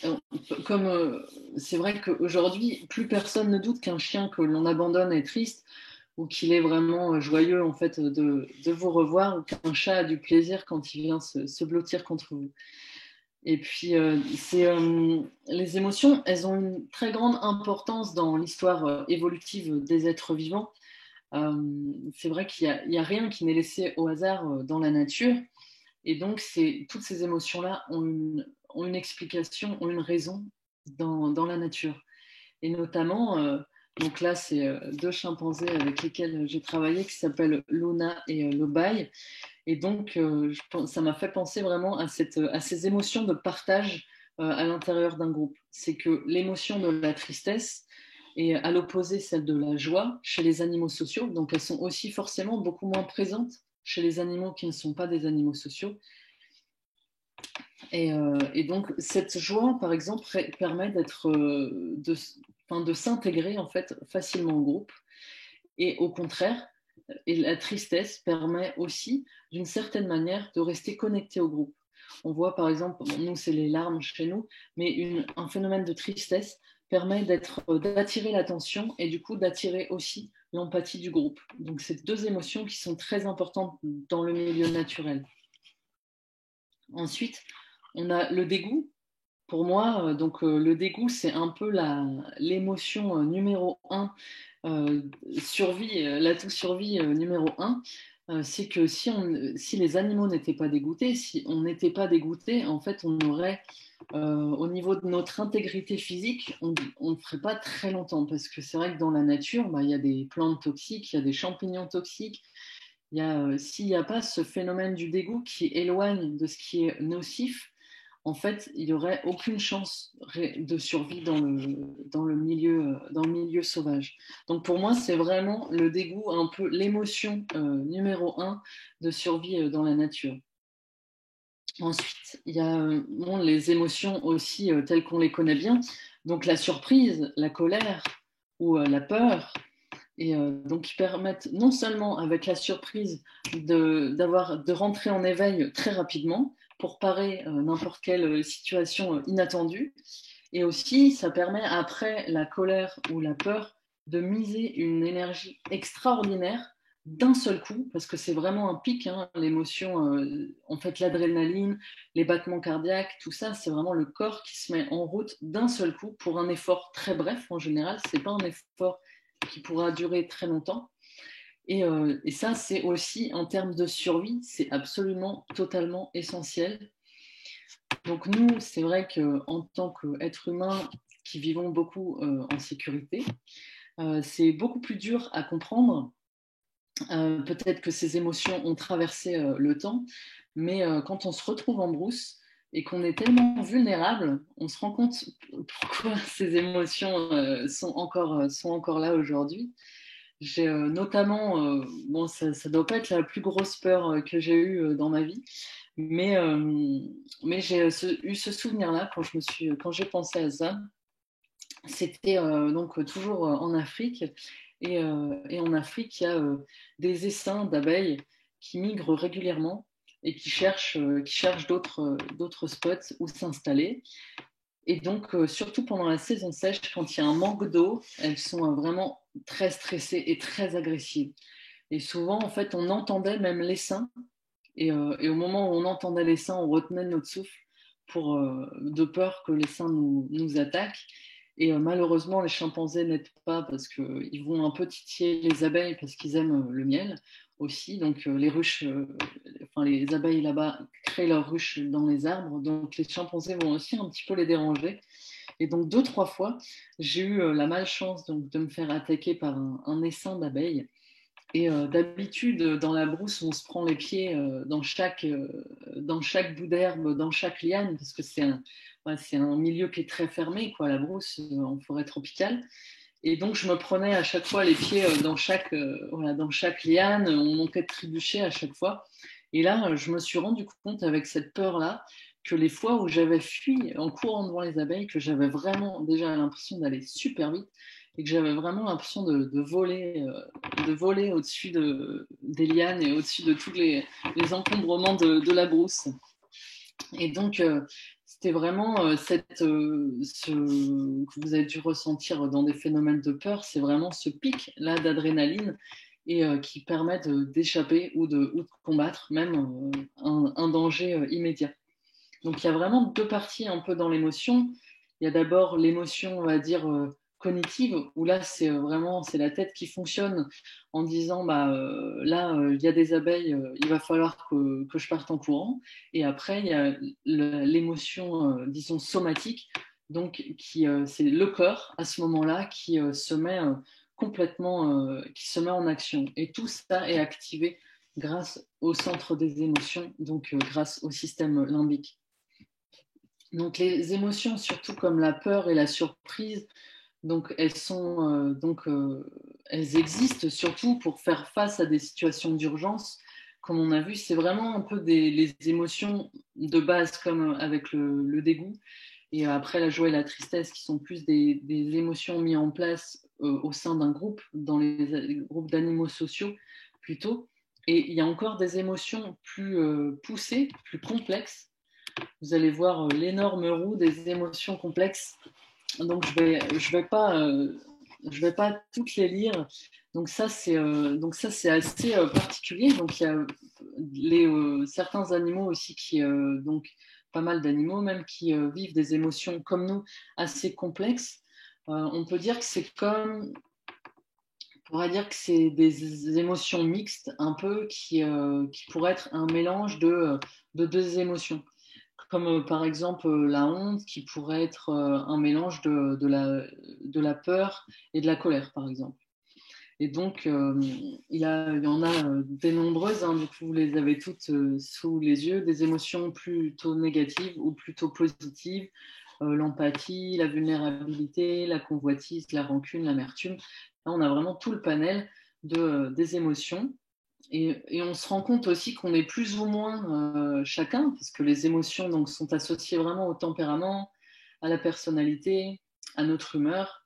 comme c'est vrai qu'aujourd'hui, plus personne ne doute qu'un chien que l'on abandonne est triste ou qu'il est vraiment joyeux en fait de vous revoir, ou qu'un chat a du plaisir quand il vient se blottir contre vous. Et puis, les émotions, elles ont une très grande importance dans l'histoire évolutive des êtres vivants. C'est vrai qu'il n'y a rien qui n'est laissé au hasard dans la nature. Et donc, toutes ces émotions-là ont une explication, ont une raison dans la nature. Et notamment, donc là, c'est 2 chimpanzés avec lesquels j'ai travaillé qui s'appellent Luna et Lobai. Et donc, ça m'a fait penser vraiment à ces émotions de partage à l'intérieur d'un groupe. C'est que l'émotion de la tristesse est à l'opposé celle de la joie chez les animaux sociaux. Donc elles sont aussi forcément beaucoup moins présentes chez les animaux qui ne sont pas des animaux sociaux. Et donc cette joie, par exemple, permet de s'intégrer en fait facilement au groupe. Et au contraire, et la tristesse permet aussi, d'une certaine manière, de rester connecté au groupe. On voit par exemple, bon, nous c'est les larmes chez nous, mais un phénomène de tristesse permet d'attirer l'attention et du coup d'attirer aussi l'empathie du groupe. Donc c'est deux émotions qui sont très importantes dans le milieu naturel. Ensuite, on a le dégoût. Pour moi, le dégoût, c'est un peu l'émotion numéro un, survie, l'atout survie numéro un. C'est que si les animaux n'étaient pas dégoûtés, si on n'était pas dégoûté, en fait, on aurait, au niveau de notre intégrité physique, on ne ferait pas très longtemps. Parce que c'est vrai que dans la nature, bah, il y a des plantes toxiques, il y a des champignons toxiques. S'il n'y a pas ce phénomène du dégoût qui éloigne de ce qui est nocif, en fait, il n'y aurait aucune chance de survie dans le milieu sauvage. Donc pour moi, c'est vraiment le dégoût, un peu l'émotion numéro un de survie dans la nature. Ensuite, il y a les émotions aussi telles qu'on les connaît bien. Donc la surprise, la colère ou la peur, et donc qui permettent non seulement avec la surprise de rentrer en éveil très rapidement pour parer n'importe quelle situation inattendue, et aussi ça permet après la colère ou la peur de miser une énergie extraordinaire d'un seul coup, parce que c'est vraiment un pic, hein, l'émotion, en fait l'adrénaline, les battements cardiaques, tout ça, c'est vraiment le corps qui se met en route d'un seul coup pour un effort très bref en général, c'est pas un effort qui pourra durer très longtemps. Et ça, c'est aussi en termes de survie, c'est absolument totalement essentiel. Donc nous, c'est vrai qu'en tant qu'être humain qui vivons beaucoup en sécurité, c'est beaucoup plus dur à comprendre. Peut-être que ces émotions ont traversé le temps, mais quand on se retrouve en brousse et qu'on est tellement vulnérable, on se rend compte pourquoi ces émotions sont encore là aujourd'hui. J'ai notamment, bon, ça ne doit pas être la plus grosse peur que j'ai eue dans ma vie, mais j'ai eu ce souvenir-là quand j'ai pensé à ça. C'était donc toujours en Afrique. Et en Afrique, il y a des essaims d'abeilles qui migrent régulièrement et qui cherchent d'autres spots où s'installer. Et donc, surtout pendant la saison sèche, quand il y a un manque d'eau, elles sont vraiment très stressées et très agressives. Et souvent, en fait, on entendait même l'essaim. Et au moment où on entendait l'essaim, on retenait notre souffle de peur que l'essaim nous attaque. Et malheureusement, les chimpanzés n'aident pas parce qu'ils vont un peu titiller les abeilles parce qu'ils aiment le miel aussi. Donc, les ruches, enfin, les abeilles là-bas créent leurs ruches dans les arbres. Donc, les chimpanzés vont aussi un petit peu les déranger. Et donc, 2, 3 fois, j'ai eu la malchance donc, de me faire attaquer par un essaim d'abeilles. Et d'habitude, dans la brousse, on se prend les pieds dans chaque bout d'herbe, dans chaque liane, parce que c'est un milieu qui est très fermé, quoi, la brousse en forêt tropicale. Et donc, je me prenais à chaque fois les pieds dans chaque liane, on manquait de trébucher à chaque fois. Et là, je me suis rendu compte avec cette peur-là que les fois où j'avais fui en courant devant les abeilles, que j'avais vraiment déjà l'impression d'aller super vite et que j'avais vraiment l'impression de voler au-dessus des lianes et au-dessus de tous les encombrements de la brousse. Et donc, c'était vraiment ce que vous avez dû ressentir dans des phénomènes de peur, c'est vraiment ce pic-là d'adrénaline et qui permet d'échapper ou de combattre même un danger immédiat. Donc, il y a vraiment deux parties un peu dans l'émotion. Il y a d'abord l'émotion, on va dire, cognitive, où là, c'est la tête qui fonctionne en disant, bah, là, il y a des abeilles, il va falloir que je parte en courant. Et après, il y a l'émotion, disons, somatique, donc c'est le corps, à ce moment-là, qui se met qui se met en action. Et tout ça est activé grâce au centre des émotions, donc grâce au système limbique. Donc les émotions, surtout comme la peur et la surprise, donc elles existent surtout pour faire face à des situations d'urgence. Comme on a vu, c'est vraiment un peu les émotions de base, comme avec le dégoût. Et après, la joie et la tristesse, qui sont plus des émotions mises en place au sein d'un groupe, dans les groupes d'animaux sociaux plutôt. Et il y a encore des émotions plus poussées, plus complexes. Vous allez voir l'énorme roue des émotions complexes. Donc, je vais pas toutes les lire. Donc ça, c'est assez particulier. Donc, il y a certains animaux aussi donc pas mal d'animaux même qui vivent des émotions comme nous assez complexes. On peut dire que on pourrait dire que c'est des émotions mixtes un peu qui pourraient être un mélange de deux émotions comme par exemple la honte qui pourrait être un mélange de la peur et de la colère, par exemple. Et donc, il y en a des nombreuses, hein, donc vous les avez toutes sous les yeux, des émotions plutôt négatives ou plutôt positives, l'empathie, la vulnérabilité, la convoitise, la rancune, l'amertume. Là, on a vraiment tout le panel des émotions. Et on se rend compte aussi qu'on est plus ou moins chacun, parce que les émotions donc, sont associées vraiment au tempérament, à la personnalité, à notre humeur,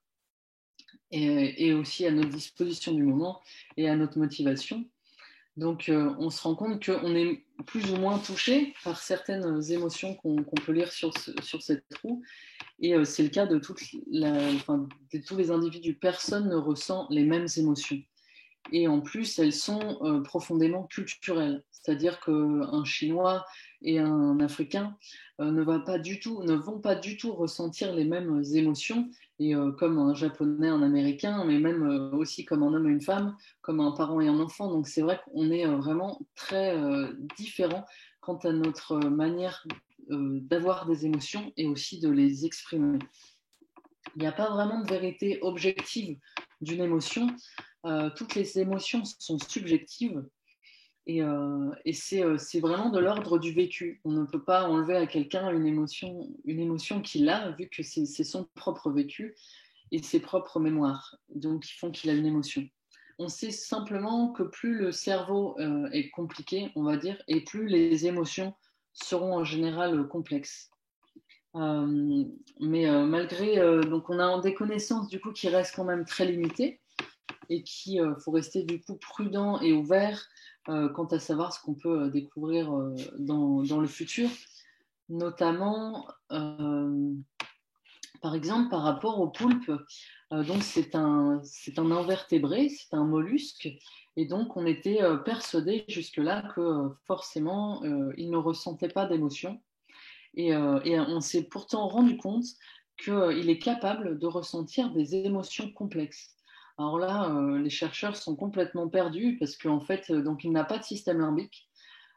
et aussi à notre disposition du moment et à notre motivation. Donc on se rend compte qu'on est plus ou moins touché par certaines émotions qu'on peut lire sur cette roue. Et c'est le cas de tous les individus. Personne ne ressent les mêmes émotions. Et en plus, elles sont profondément culturelles. C'est-à-dire qu'un Chinois et un Africain ne vont pas du tout ressentir les mêmes émotions, et comme un Japonais, un Américain, mais même aussi comme un homme et une femme, comme un parent et un enfant. Donc c'est vrai qu'on est vraiment très différents quant à notre manière d'avoir des émotions et aussi de les exprimer. Il n'y a pas vraiment de vérité objective d'une émotion. Toutes les émotions sont subjectives et c'est vraiment de l'ordre du vécu. On ne peut pas enlever à quelqu'un une émotion qu'il a, vu que c'est son propre vécu et ses propres mémoires, donc qui font qu'il a une émotion. On sait simplement que plus le cerveau est compliqué, on va dire, et plus les émotions seront en général complexes. Mais malgré, donc on a des connaissances du coup qui restent quand même très limitées et qu'il faut rester du coup prudent et ouvert quant à savoir ce qu'on peut découvrir dans le futur, notamment par exemple par rapport au poulpe. Donc c'est un invertébré, c'est un mollusque, et donc on était persuadé jusque-là que forcément il ne ressentait pas d'émotion. Et on s'est pourtant rendu compte qu'il est capable de ressentir des émotions complexes. Alors là, les chercheurs sont complètement perdus parce qu'en fait, donc il n'a pas de système limbique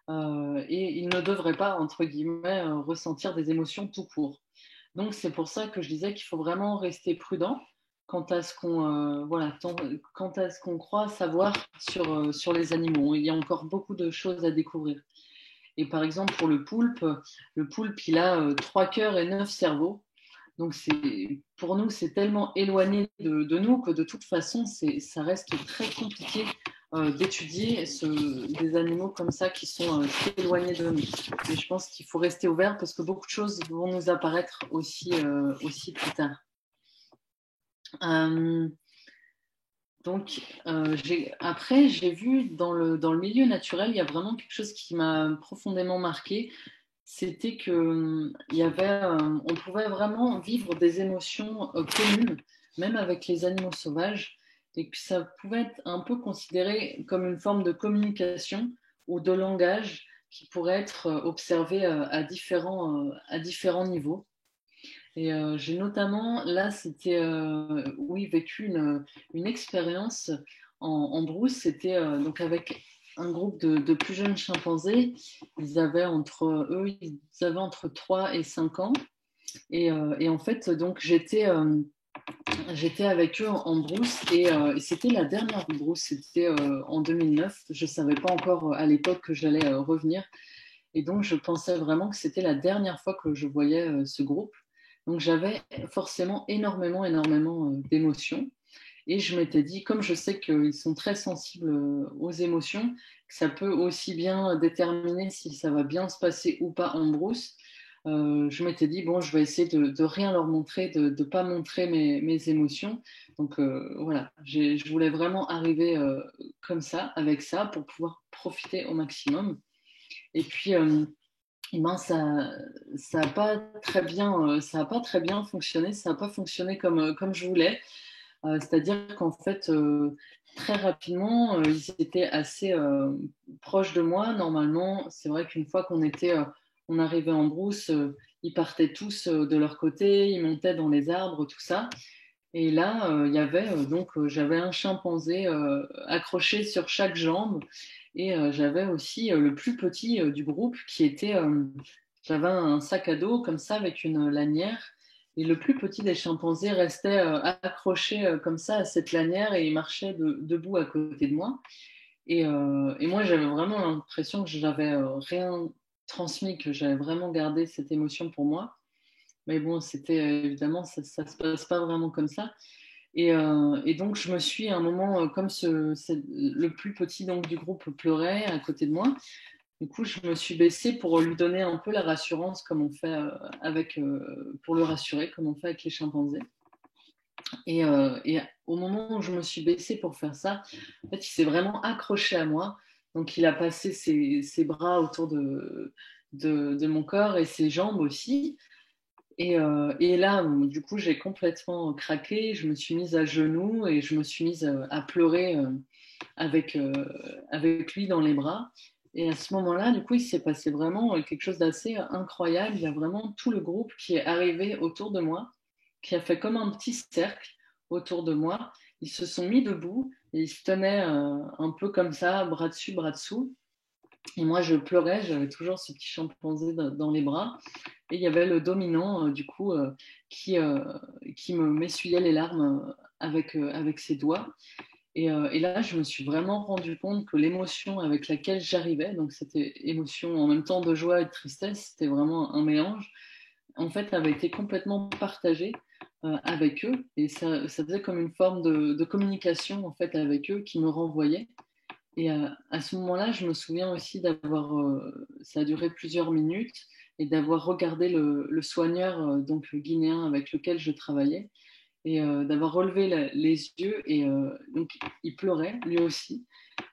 et il ne devrait pas, entre guillemets, ressentir des émotions tout court. Donc c'est pour ça que je disais qu'il faut vraiment rester prudent quant à ce quant à ce qu'on croit savoir sur les animaux. Il y a encore beaucoup de choses à découvrir. Et par exemple, pour le poulpe, il a 3 cœurs et 9 cerveaux. Donc, pour nous, c'est tellement éloigné de nous que de toute façon, ça reste très compliqué d'étudier des animaux comme ça qui sont si éloignés de nous. Et je pense qu'il faut rester ouvert parce que beaucoup de choses vont nous apparaître aussi plus tard. Donc, après, j'ai vu dans le milieu naturel, il y a vraiment quelque chose qui m'a profondément marqué. C'était que on pouvait vraiment vivre des émotions communes, même avec les animaux sauvages, et que ça pouvait être un peu considéré comme une forme de communication ou de langage qui pourrait être observé à différents niveaux. Et j'ai notamment, là, c'était, oui, vécu une expérience en brousse. C'était donc avec un groupe de plus jeunes chimpanzés. Ils avaient entre 3 et 5 ans. Et en fait, donc, j'étais avec eux en brousse et c'était la dernière brousse. C'était en 2009. Je ne savais pas encore à l'époque que j'allais revenir. Et donc, je pensais vraiment que c'était la dernière fois que je voyais ce groupe. Donc, j'avais forcément énormément d'émotions. Et je m'étais dit, comme je sais qu'ils sont très sensibles aux émotions, que ça peut aussi bien déterminer si ça va bien se passer ou pas en brousse, je m'étais dit, bon, je vais essayer de rien leur montrer, de ne pas montrer mes émotions. Donc voilà, je voulais vraiment arriver comme ça, avec ça, pour pouvoir profiter au maximum. Et puis, ben, ça n'a pas très bien fonctionné, ça n'a pas fonctionné comme je voulais. C'est-à-dire qu'en fait, très rapidement, ils étaient assez proches de moi. Normalement, c'est vrai qu'une fois on arrivait en brousse, ils partaient tous de leur côté, ils montaient dans les arbres, tout ça. Et là, il y avait j'avais un chimpanzé accroché sur chaque jambe, et j'avais aussi le plus petit du groupe j'avais un sac à dos comme ça avec une lanière, et le plus petit des chimpanzés restait accroché comme ça à cette lanière, et il marchait debout à côté de moi. Et moi, j'avais vraiment l'impression que je n'avais rien transmis, que j'avais vraiment gardé cette émotion pour moi. Mais bon, évidemment, ça ne se passe pas vraiment comme ça. Et donc, je me suis à un moment, le plus petit donc, du groupe pleurait à côté de moi. Du coup, je me suis baissée pour lui donner un peu la rassurance, comme on fait pour le rassurer, comme on fait avec les chimpanzés. Et au moment où je me suis baissée pour faire ça, en fait, il s'est vraiment accroché à moi. Donc, il a passé ses bras autour de mon corps et ses jambes aussi. Et là, du coup, j'ai complètement craqué. Je me suis mise à genoux et je me suis mise à pleurer avec, euh, avec lui dans les bras. Et à ce moment-là, du coup, il s'est passé vraiment quelque chose d'assez incroyable. Il y a vraiment tout le groupe qui est arrivé autour de moi, qui a fait comme un petit cercle autour de moi. Ils se sont mis debout et ils se tenaient un peu comme ça, bras dessus, bras dessous. Et moi, je pleurais, j'avais toujours ce petit chimpanzé dans les bras. Et il y avait le dominant, qui m'essuyait les larmes avec ses doigts. Et là, je me suis vraiment rendu compte que l'émotion avec laquelle j'arrivais, donc c'était émotion en même temps de joie et de tristesse, c'était vraiment un mélange, en fait, avait été complètement partagée avec eux. Et ça faisait comme une forme de communication, en fait, avec eux qui me renvoyait. Et à ce moment-là, je me souviens aussi ça a duré plusieurs minutes, et d'avoir regardé le soigneur, donc le guinéen avec lequel je travaillais, et d'avoir relevé les yeux, et donc il pleurait lui aussi,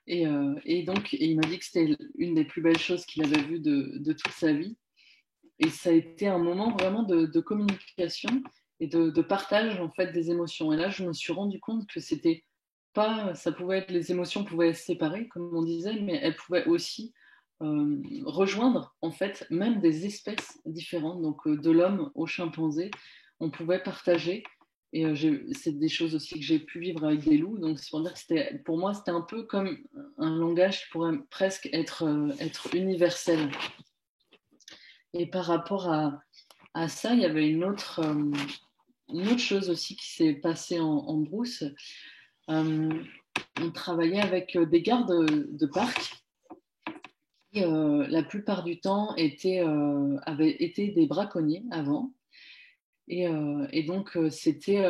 et il m'a dit que c'était une des plus belles choses qu'il avait vues de toute sa vie, et ça a été un moment vraiment de communication et de partage en fait des émotions. Et là, je me suis rendu compte que c'était pas, ça pouvait être, les émotions pouvaient être séparées, comme on disait, mais elles pouvaient aussi rejoindre en fait même des espèces différentes, donc de l'homme au chimpanzé, on pouvait partager. Et c'est des choses aussi que j'ai pu vivre avec des loups, donc c'est pour dire que pour moi, c'était un peu comme un langage qui pourrait presque être universel. Et par rapport à ça, il y avait une autre chose aussi qui s'est passée en brousse. On travaillait avec des gardes de parc qui, la plupart du temps, avaient été des braconniers avant. Et donc, c'était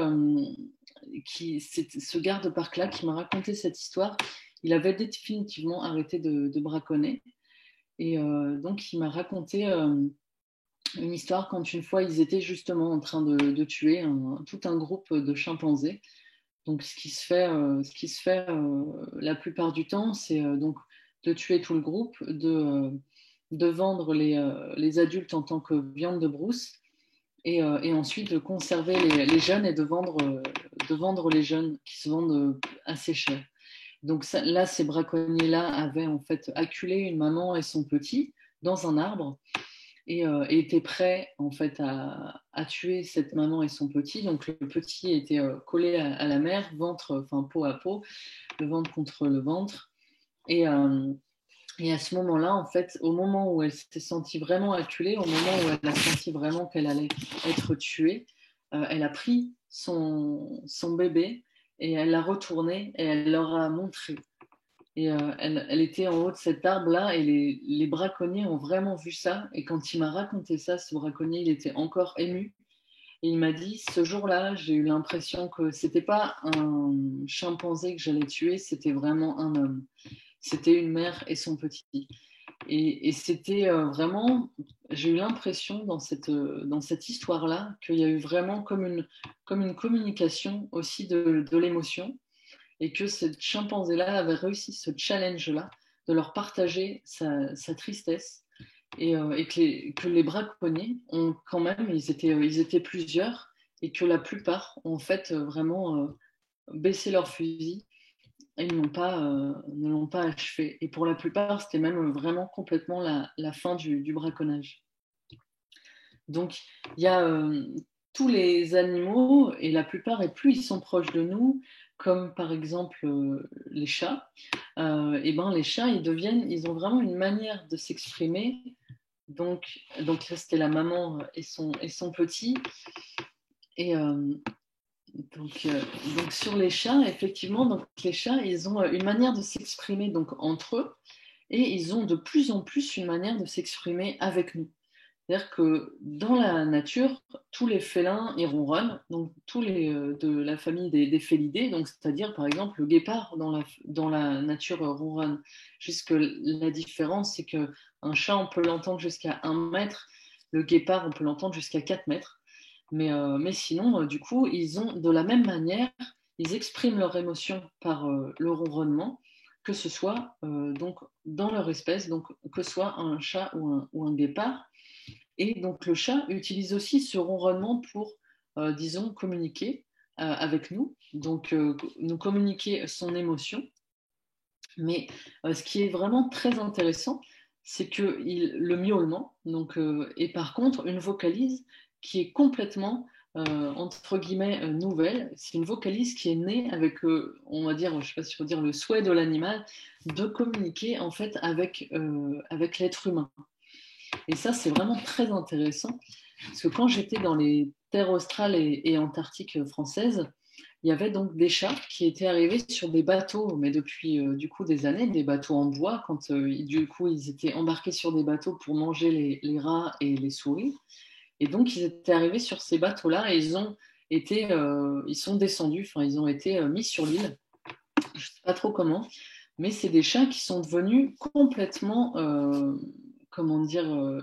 ce garde-parc-là qui m'a raconté cette histoire. Il avait définitivement arrêté de braconner. Et donc, il m'a raconté une histoire quand une fois, ils étaient justement en train de tuer tout un groupe de chimpanzés. Donc, ce qui se fait la plupart du temps, c'est donc de tuer tout le groupe, de vendre les adultes en tant que viande de brousse, et ensuite de conserver les jeunes et de vendre les jeunes qui se vendent assez cher. Donc là, ces braconniers-là avaient en fait acculé une maman et son petit dans un arbre, et était prêt en fait à tuer cette maman et son petit. Donc le petit était collé à la mère, enfin peau à peau, le ventre contre le ventre. Et à ce moment-là, en fait, au moment où elle s'est sentie vraiment acculée, au moment où elle a senti vraiment qu'elle allait être tuée, elle a pris son bébé et elle l'a retourné et elle leur a montré. Et elle était en haut de cet arbre-là et les braconniers ont vraiment vu ça. Et quand il m'a raconté ça, ce braconnier, il était encore ému. Et il m'a dit, ce jour-là, j'ai eu l'impression que c'était pas un chimpanzé que j'allais tuer, c'était vraiment un homme. C'était une mère et son petit. Et c'était vraiment, j'ai eu l'impression dans cette histoire-là qu'il y a eu vraiment comme une communication aussi de l'émotion et que ce chimpanzé-là avait réussi ce challenge-là de leur partager sa tristesse et que les braconniers ont quand même, ils étaient plusieurs et que la plupart ont en fait vraiment baissé leur fusil et ne l'ont pas achevé. Et pour la plupart, c'était même vraiment complètement la fin du braconnage. Donc, il y a tous les animaux, et la plupart, et plus ils sont proches de nous, comme par exemple les chats, et ben les chats, ils ont vraiment une manière de s'exprimer. Donc là, c'était la maman et son petit. Et donc, euh, donc sur les chats, effectivement, donc les chats, ils ont une manière de s'exprimer donc entre eux, et ils ont de plus en plus une manière de s'exprimer avec nous. C'est-à-dire que dans la nature, tous les félins, ils ronronnent, donc tous les de la famille des félidés, donc c'est-à-dire par exemple le guépard dans la nature ronronne. Juste que la différence, c'est qu'un chat, on peut l'entendre jusqu'à 1 mètre, le guépard, on peut l'entendre jusqu'à 4 mètres. Mais sinon, du coup, ils ont de la même manière, ils expriment leurs émotions par le ronronnement, que ce soit donc dans leur espèce, donc que ce soit un chat ou un guépard. Et donc le chat utilise aussi ce ronronnement pour, disons, communiquer avec nous, donc nous communiquer son émotion. Mais ce qui est vraiment très intéressant, c'est que le miaulement donc, est par contre une vocalise qui est complètement, entre guillemets, nouvelle. C'est une vocalise qui est née avec, on va dire, je ne sais pas si je peux dire, le souhait de l'animal de communiquer en fait avec l'être humain. Et ça, c'est vraiment très intéressant, parce que quand j'étais dans les terres australes et antarctiques françaises, il y avait donc des chats qui étaient arrivés sur des bateaux, mais depuis du coup des années, des bateaux en bois, quand du coup ils étaient embarqués sur des bateaux pour manger les rats et les souris. Et donc ils étaient arrivés sur ces bateaux-là et ils sont descendus, enfin ils ont été mis sur l'île, je ne sais pas trop comment, mais c'est des chats qui sont devenus complètement, comment dire,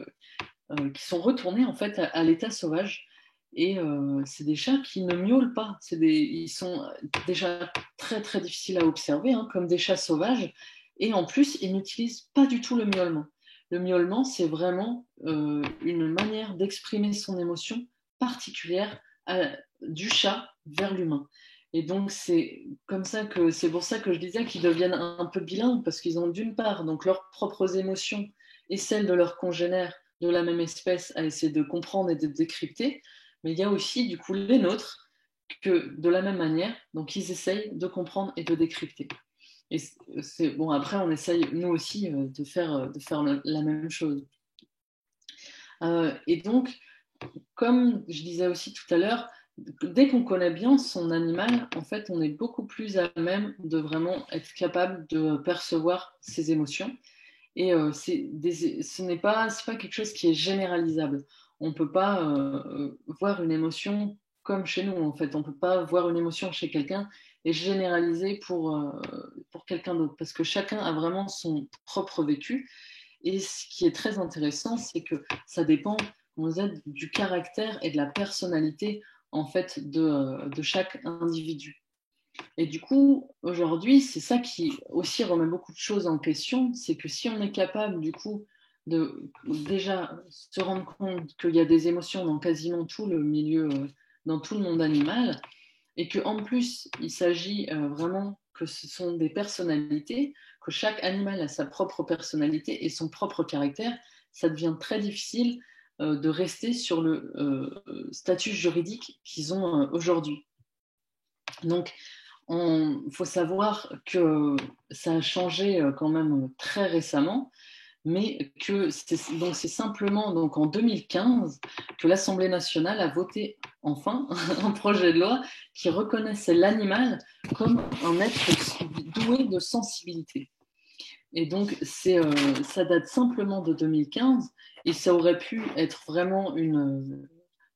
qui sont retournés en fait à l'état sauvage. Et c'est des chats qui ne miaulent pas. Ils sont déjà très très difficiles à observer, hein, comme des chats sauvages. Et en plus, ils n'utilisent pas du tout le miaulement. Le miaulement, c'est vraiment une manière d'exprimer son émotion particulière du chat vers l'humain. Et donc, c'est pour ça que je disais qu'ils deviennent un peu bilingues, parce qu'ils ont d'une part donc leurs propres émotions et celles de leurs congénères de la même espèce à essayer de comprendre et de décrypter, mais il y a aussi du coup les nôtres que de la même manière, donc ils essayent de comprendre et de décrypter. Et c'est bon, après on essaye nous aussi de faire la même chose. Et donc, comme je disais aussi tout à l'heure, dès qu'on connaît bien son animal, en fait, on est beaucoup plus à même de vraiment être capable de percevoir ses émotions. Et ce n'est pas quelque chose qui est généralisable. On ne peut pas voir une émotion comme chez nous, en fait. On ne peut pas voir une émotion chez quelqu'un et généraliser pour quelqu'un d'autre, parce que chacun a vraiment son propre vécu. Et ce qui est très intéressant, c'est que ça dépend, on disait, du caractère et de la personnalité, en fait, de chaque individu. Et du coup, aujourd'hui, c'est ça qui aussi remet beaucoup de choses en question, c'est que si on est capable, du coup, de déjà se rendre compte qu'il y a des émotions dans quasiment tout le milieu, dans tout le monde animal, et qu'en plus, il s'agit vraiment que ce sont des personnalités, que chaque animal a sa propre personnalité et son propre caractère, ça devient très difficile de rester sur le statut juridique qu'ils ont aujourd'hui. Donc, il faut savoir que ça a changé quand même très récemment, mais que c'est simplement donc en 2015 que l'Assemblée nationale a voté enfin un projet de loi qui reconnaissait l'animal comme un être doué de sensibilité. Et donc, ça date simplement de 2015 et ça aurait pu être vraiment une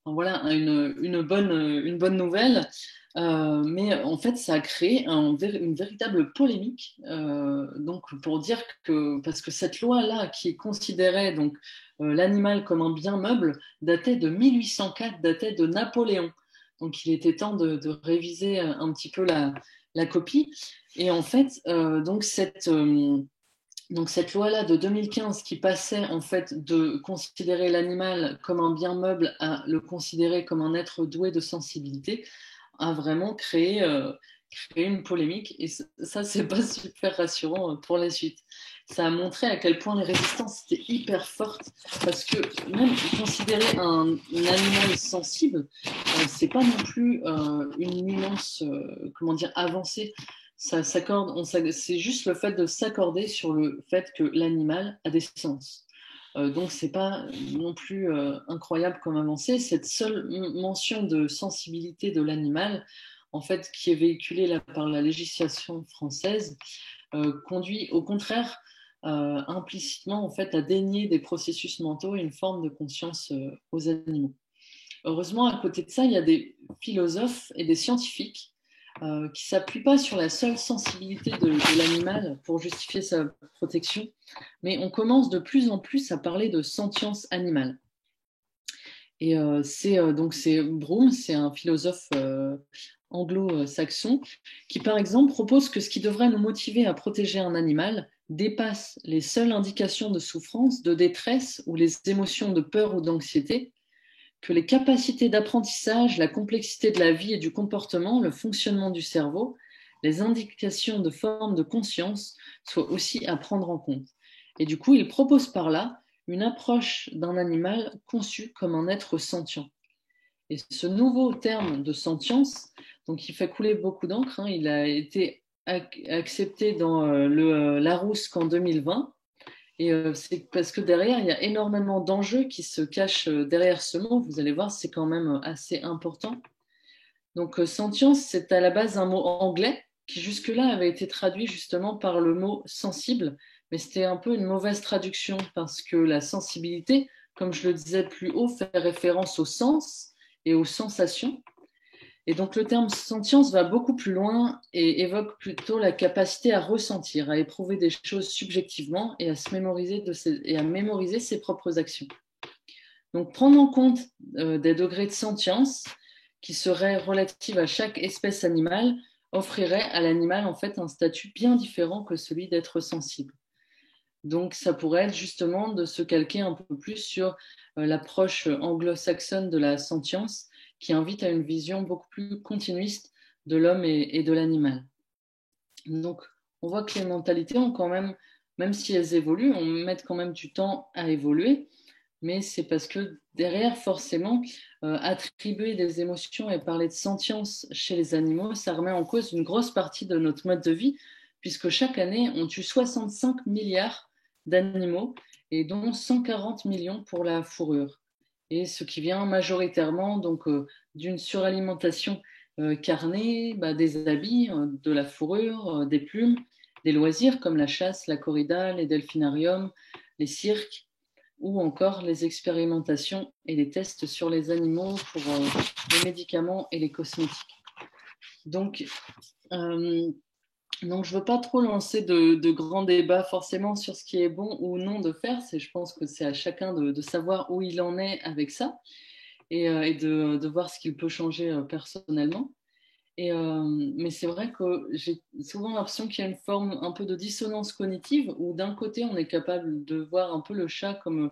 bonne nouvelle. Mais en fait, ça a créé une véritable polémique. Donc, pour dire que, parce que cette loi-là, qui considérait donc l'animal comme un bien meuble, datait de 1804, datait de Napoléon. Donc, il était temps de réviser un petit peu la copie. Et en fait, donc cette loi-là de 2015 qui passait en fait de considérer l'animal comme un bien meuble à le considérer comme un être doué de sensibilité a vraiment créé une polémique et ça, c'est pas super rassurant pour la suite. Ça a montré à quel point les résistances étaient hyper fortes parce que même considérer un animal sensible, c'est pas non plus une nuance, comment dire, avancée. Ça s'accorde, c'est juste le fait de s'accorder sur le fait que l'animal a des sens. Donc, c'est pas non plus incroyable comme avancée. Cette seule mention de sensibilité de l'animal, en fait, qui est véhiculée là, par la législation française, conduit au contraire implicitement en fait, à dénier des processus mentaux et une forme de conscience aux animaux. Heureusement, à côté de ça, il y a des philosophes et des scientifiques qui ne s'appuient pas sur la seule sensibilité de l'animal pour justifier sa protection, mais on commence de plus en plus à parler de sentience animale. Et c'est Broom, c'est un philosophe anglo-saxon, qui par exemple propose que ce qui devrait nous motiver à protéger un animal dépasse les seules indications de souffrance, de détresse ou les émotions de peur ou d'anxiété, que les capacités d'apprentissage, la complexité de la vie et du comportement, le fonctionnement du cerveau, les indications de forme de conscience soient aussi à prendre en compte. Et du coup, il propose par là une approche d'un animal conçu comme un être sentient. Et ce nouveau terme de sentience, donc il fait couler beaucoup d'encre, hein, il a été accepté dans le Larousse qu'en 2020. Et c'est parce que derrière, il y a énormément d'enjeux qui se cachent derrière ce mot. Vous allez voir, c'est quand même assez important. Donc, sentience, c'est à la base un mot anglais qui jusque-là avait été traduit justement par le mot sensible, mais c'était un peu une mauvaise traduction parce que la sensibilité, comme je le disais plus haut, fait référence au sens et aux sensations. Et donc le terme sentience va beaucoup plus loin et évoque plutôt la capacité à ressentir, à éprouver des choses subjectivement et à se mémoriser ses propres actions. Donc prendre en compte des degrés de sentience qui seraient relatifs à chaque espèce animale offrirait à l'animal en fait un statut bien différent que celui d'être sensible. Donc ça pourrait être justement de se calquer un peu plus sur l'approche anglo-saxonne de la sentience qui invite à une vision beaucoup plus continuiste de l'homme et de l'animal. Donc on voit que les mentalités ont quand même si elles évoluent, on met quand même du temps à évoluer, mais c'est parce que derrière, forcément, attribuer des émotions et parler de sentience chez les animaux, ça remet en cause une grosse partie de notre mode de vie, puisque chaque année, on tue 65 milliards d'animaux et dont 140 millions pour la fourrure. Et ce qui vient majoritairement donc d'une suralimentation carnée, des habits, de la fourrure, des plumes, des loisirs comme la chasse, la corrida, les delphinariums, les cirques, ou encore les expérimentations et les tests sur les animaux pour les médicaments et les cosmétiques. Donc, je ne veux pas trop lancer de grands débats forcément sur ce qui est bon ou non de faire. Je pense que c'est à chacun de savoir où il en est avec ça et de voir ce qu'il peut changer personnellement. Mais c'est vrai que j'ai souvent l'impression qu'il y a une forme un peu de dissonance cognitive où d'un côté on est capable de voir un peu le chat comme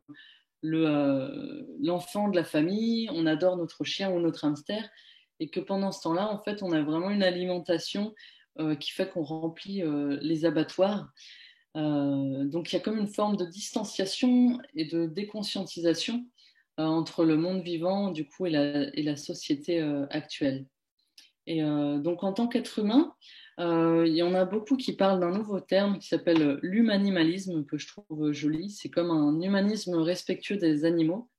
l'enfant de la famille, on adore notre chien ou notre hamster, et que pendant ce temps-là, en fait, on a vraiment une alimentation qui fait qu'on remplit les abattoirs. Donc il y a comme une forme de distanciation et de déconscientisation entre le monde vivant du coup et la société actuelle. Et donc, en tant qu'être humain, il y en a beaucoup qui parlent d'un nouveau terme qui s'appelle l'humanimalisme, que je trouve joli. C'est comme un humanisme respectueux des animaux.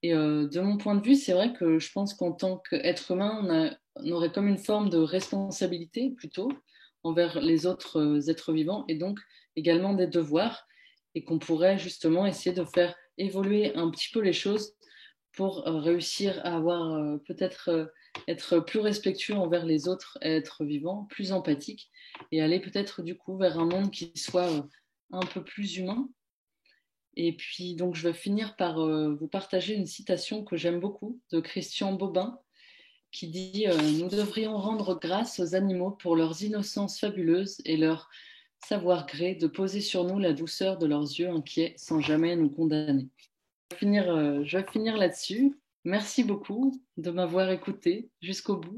Et de mon point de vue, c'est vrai que je pense qu'en tant qu'être humain, on aurait comme une forme de responsabilité plutôt envers les autres êtres vivants et donc également des devoirs et qu'on pourrait justement essayer de faire évoluer un petit peu les choses pour réussir à avoir peut-être être plus respectueux envers les autres, être vivant, plus empathique et aller peut-être du coup vers un monde qui soit un peu plus humain. Et puis donc je vais finir par vous partager une citation que j'aime beaucoup de Christian Bobin qui dit Nous devrions rendre grâce aux animaux pour leurs innocences fabuleuses et leur savoir-gré de poser sur nous la douceur de leurs yeux inquiets sans jamais nous condamner. Je vais finir là-dessus. Merci beaucoup de m'avoir écouté jusqu'au bout.